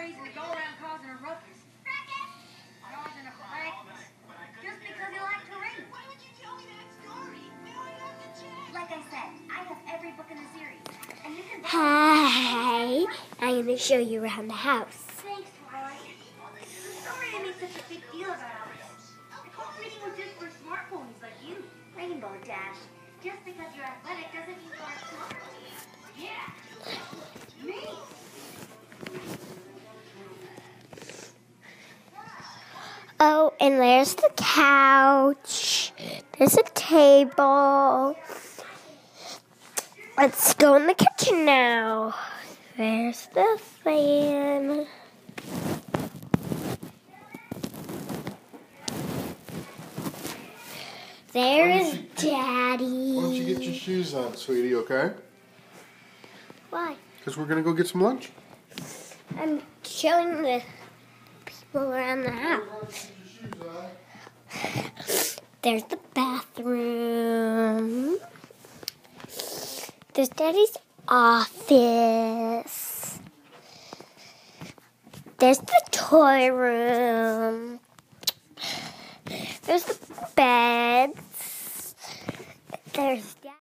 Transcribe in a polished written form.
crazy to go around causing a ruckus. Causing a fracas. Just because you like to read. Why would you tell me that story? Now I have to check. Like I said, I have every book in the series. And you can... Hi, I'm going to show you around the house. Thanks, Roy. The story I made such a big deal about it. I thought reading was just for smart ponies like you. Rainbow Dash. Just because you're athletic doesn't mean you're smart. Yeah. Me. Oh, and there's the couch. There's a table. Let's go in the kitchen now. There's the fan. There is Daddy. Why don't you get your shoes on, sweetie, okay? Why? Because we're going to go get some lunch. I'm showing the people around the house. There's the bathroom. There's Daddy's office. There's the toy room. There's the beds. There's